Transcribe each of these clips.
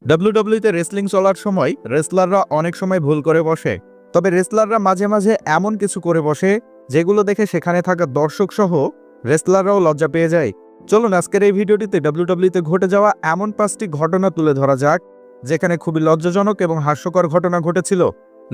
ডাব্লিউডাব্লিউতে wrestling চলার সময় রেসলাররা অনেক সময় ভুল করে বসে। তবে রেসলাররা মাঝে মাঝে এমন কিছু করে বসে যেগুলো দেখে সেখানে থাকা দর্শক সহ রেসলাররাও লজ্জা পেয়ে যায়। চলুন আজকের এই ভিডিওটিতে ডাব্লিউডাব্লিউতে ঘটে যাওয়া এমন 5টি ঘটনা তুলে ধরা যাক যেখানে খুবই লজ্জাজনক এবং হাস্যকর ঘটনা ঘটেছিল।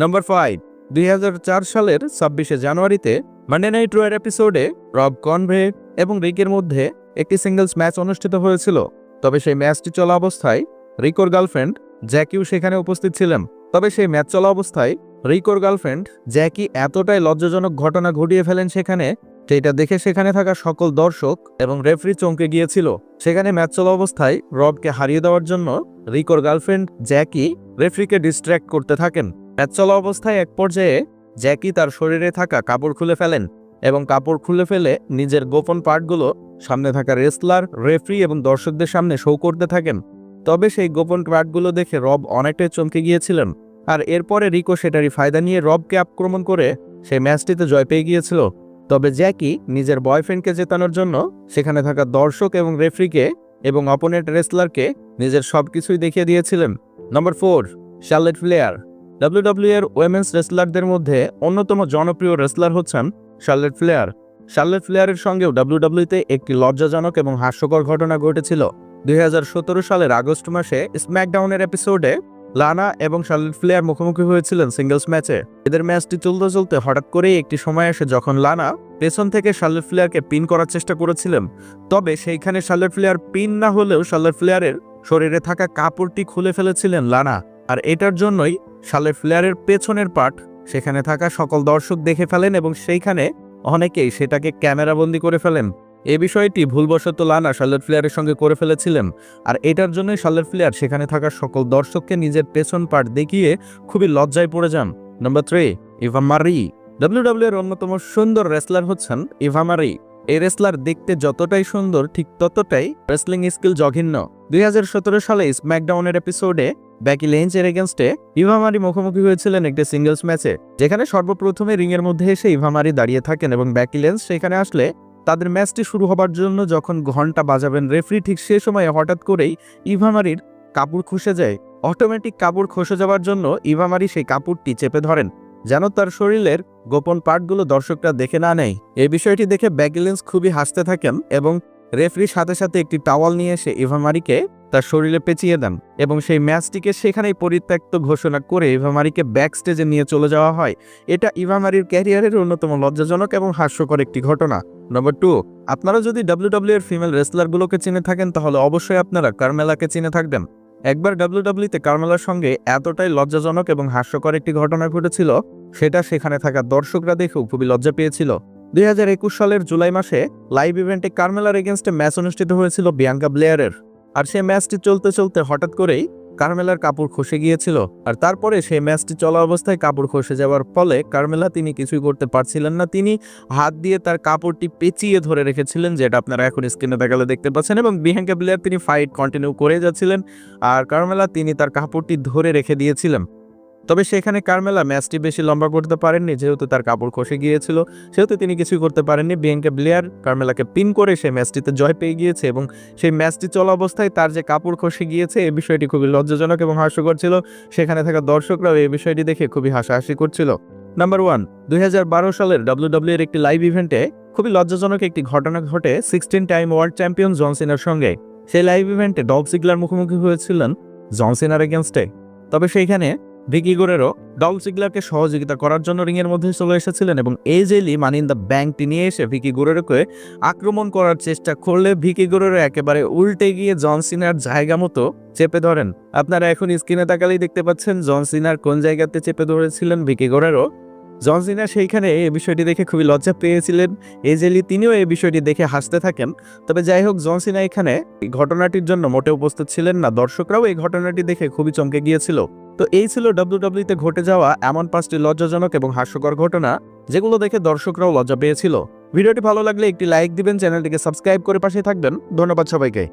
নাম্বার 5, 2004 সালের 26শে জানুয়ারিতে মানডে নাইট রয়ের এপিসোডে রব কনভে এবং রিকের মধ্যে একটি সিঙ্গলস ম্যাচ অনুষ্ঠিত হয়েছিল। তবে সেই ম্যাচটি চলা অবস্থায় রিকোর গার্লফ্রেন্ড জ্যাকিও সেখানে উপস্থিত ছিলেন। তবে সেই ম্যাচ চলা অবস্থায় রিকোর গার্লফ্রেন্ড জ্যাকি এতটাই লজ্জাজনক ঘটনা ঘটিয়ে ফেলেন সেখানে, যেটা দেখে সেখানে থাকা সকল দর্শক এবং রেফারি চমকে গিয়েছিল। সেখানে ম্যাচ চলা অবস্থায় রবকে হারিয়ে দেওয়ার জন্য রিকোর গার্লফ্রেন্ড জ্যাকি রেফারিকে ডিস্ট্র্যাক্ট করতে থাকেন। ম্যাচ চলা অবস্থায় এক পর্যায়ে জ্যাকি তার শরীরে থাকা কাপড় খুলে ফেলেন এবং কাপড় খুলে ফেলে নিজের গোপন পার্টগুলো সামনে থাকা রেসলার, রেফারি এবং দর্শকদের সামনে শো করতে থাকেন। তবে সেই গোপন পার্টগুলো দেখে রব অনেকটাই চমকে গিয়েছিলেন, আর এরপরে রিকো সেটারই ফায়দা নিয়ে রবকে আক্রমণ করে সেই ম্যাচটিতে জয় পেয়ে গিয়েছিল। তবে জ্যাকি নিজের বয়ফ্রেন্ডকে জেতানোর জন্য সেখানে থাকা দর্শক এবং রেফারিকে এবং অপোনেন্ট রেসলারকে নিজের সবকিছুই দেখিয়ে দিয়েছিলেন। Number 4, Charlotte flair. ডাব্লিউডাব্লিউ এর ওয়েমেন্স রেসলারদের মধ্যে অন্যতম জনপ্রিয় রেসলার হচ্ছেন শার্লেট ফ্লেয়ার। শার্লেট ফ্লেয়ারের সঙ্গেও ডাব্লিউডাব্লিউতে একটি লজ্জাজনক এবং হাস্যকর ঘটনা ঘটেছিল। 2017 সালের আগস্ট মাসে স্ম্যাকডাউনের এপিসোডে লানা এবং শার্লেট ফ্লেয়ার মুখোমুখি হয়েছিলেন সিঙ্গলস ম্যাচে। এদের ম্যাচটি চলতে চলতে হঠাৎ করেই একটি সময় আসে যখন লানা পেছন থেকে শার্লেট ফ্লেয়ারকে পিন করার চেষ্টা করেছিলেন। তবে সেইখানে শার্লেট ফ্লেয়ার পিন না হলেও শার্লেট ফ্লেয়ারের শরীরে থাকা কাপড়টি খুলে ফেলেছিলেন লানা, আর এটার জন্যই শার্লেট ফ্লেয়ারের পেছনের পার্ট সেখানে থাকা সকল দর্শক দেখে ফেলেন এবং সেইখানে অনেকেই সেটাকে ক্যামেরাবন্দি করে ফেলেন। এই বিষয়টি ভুলবশত লানা শার্লেট ফ্লেয়ারের সঙ্গে করে ফেলেছিলেন, আর এটার জন্যই শার্লেট ফ্লেয়ার সেখানে থাকা সকল দর্শককে নিজের পেছন পার্ট দেখিয়ে খুবই লজ্জায় পড়ে যান। নাম্বার 3, ইভা মারি। ডাব্লিউডাব্লিউ এর অন্যতম সুন্দর রেসলার হচ্ছেন ইভা মারি। এই রেসলার দেখতে যতটাই সুন্দর ঠিক ততটাই রেসলিং স্কিল জঘন্য। 2017 সালে স্ম্যাকডাউনের এপিসোডে বেকি লিঞ্চের এগেইনস্টে ইভা মারি মুখোমুখি হয়েছিলেন একটি সিঙ্গলস ম্যাচে, যেখানে সর্বপ্রথমে রিংয়ের মধ্যে এসে ইভা মারি দাঁড়িয়ে থাকেন এবং বেকি লিঞ্চ সেখানে আসলে তাদের ম্যাচটি শুরু হবার জন্য যখন ঘন্টা বাজাবেন রেফারি, ঠিক সে সময়ে হঠাৎ করেই ইভা মারির কাপড় খসে যায়। অটোমেটিক কাপড় খসে যাওয়ার জন্য ইভা মারি সেই কাপড়টি চেপে ধরেন যেন তার শরীরের গোপন পার্টগুলো দর্শকরা দেখে না নেয়। এই বিষয়টি দেখে বেকি লিঞ্চ খুবই হাসতে থাকেন এবং রেফারির সাথে সাথে একটি টাওয়াল নিয়ে এসে ইভা মারিকে তার শরীরে পেঁচিয়ে দেন এবং সেই ম্যাচটিকে সেখানেই পরিত্যক্ত ঘোষণা করে ইভা মারিকে ব্যাক স্টেজে নিয়ে চলে যাওয়া হয়। এটা ইভা মারির ক্যারিয়ারের অন্যতম লজ্জাজনক এবং হাস্যকর একটি ঘটনা। নাম্বার 2, আপনারা যদি ডাব্লিউডাব্লিউ এর ফিমেল রেসলারগুলোকে চিনে থাকেন তাহলে অবশ্যই আপনারা কারমেলাকে চিনে থাকবেন। একবার ডাব্লিউডাব্লিউতে কারমেলার সঙ্গে এতটাই লজ্জাজনক এবং হাস্যকর একটি ঘটনা ঘটেছিল, সেটা সেখানে থাকা দর্শকরা দেখেও খুবই লজ্জা পেয়েছিল। 2021 সালের জুলাই মাসে লাইভ ইভেন্টে কারমেলার এগেইনস্টে ম্যাচ অনুষ্ঠিত হয়েছিল বিয়াঙ্কা ব্লেয়ারের, আর সেই ম্যাচটি চলতে চলতে হঠাৎ করেই কারমেলার কাপড় খসে গিয়েছিল, আর তারপরে সেই ম্যাচটি চলা অবস্থায় কাপড় খসে যাওয়ার ফলে কারমেলা তিনি কিছুই করতে পারছিলেন না। তিনি হাত দিয়ে তার কাপড়টি পেঁচিয়ে ধরে রেখেছিলেন, যেটা আপনারা এখন স্ক্রিনে দেখালে দেখতে পাচ্ছেন, এবং বিয়াঙ্কা ব্লেয়ার তিনি ফাইট কন্টিনিউ করে যাচ্ছিলেন আর কারমেলা তিনি তার কাপড়টি ধরে রেখে দিয়েছিলেন। তবে সেখানে কারমেলা ম্যাচটি বেশি লম্বা করতে পারেননি, যেহেতু তার কাপড় খসে গিয়েছিল সেহেতু তিনি কিছুই করতে পারেননি। বিয়াঙ্কা ব্লেয়ার কারমেলাকে পিন করে সেই ম্যাচটিতে জয় পেয়ে গিয়েছে এবং সেই ম্যাচটি চলা অবস্থায় তার যে কাপড় খসে গিয়েছে এই বিষয়টি খুবই লজ্জাজনক এবং হাস্যকর ছিল। সেখানে থাকা দর্শকরাও এই বিষয়টি দেখে খুবই হাসাহাসি করছিল। নাম্বার 1, 2012 সালের ডাব্লিউডাব্লিউ এর একটি লাইভ ইভেন্টে খুবই লজ্জাজনক একটি ঘটনা ঘটে 16 টাইম ওয়ার্ল্ড চ্যাম্পিয়ন জন সিনার সঙ্গে। সেই লাইভ ইভেন্টে ডলফ জিগলার মুখোমুখি হয়েছিলেন জন সিনার এগেইনস্টে। তবে সেইখানে ভিকি গুরেরো ডলফ জিগলারকে সহযোগিতা করার জন্য রিংয়ের মধ্যে চলে এসেছিলেন এবং এজে লি মানি ইন দ্য ব্যাংকটি নিয়ে এসে ভিকি গুরেরোকে আক্রমণ করার চেষ্টা করলে ভিকি গুরেরো একেবারে উল্টে গিয়ে জন সিনার জায়গা মতো চেপে ধরেন। আপনারা এখন স্ক্রিনে তাকালেই দেখতে পাচ্ছেন জন সিনার কোন জায়গাতে চেপে ধরেছিলেন ভিকি গুরেরো। জন সিনা সেইখানে এই বিষয়টি দেখে খুবই লজ্জা পেয়েছিলেন। এজে লি তিনিও এই বিষয়টি দেখে হাসতে থাকেন। তবে যাই হোক, জন সিনা এখানে এই ঘটনাটির জন্য মোটে উপস্থিত ছিলেন না। দর্শকরাও এই ঘটনাটি দেখে খুবই চমকে গিয়েছিল। তো এই ছিল ডাব্লিউডাব্লিউতে ঘটে যাওয়া এমন 5টি লজ্জাজনক এবং হাস্যকর ঘটনা যেগুলো দেখে দর্শকরাও লজ্জা পেয়েছিল। ভিডিওটি ভালো লাগলে একটি লাইক দিবেন, চ্যানেলটিকে সাবস্ক্রাইব করে পাশে থাকবেন। ধন্যবাদ সবাইকে।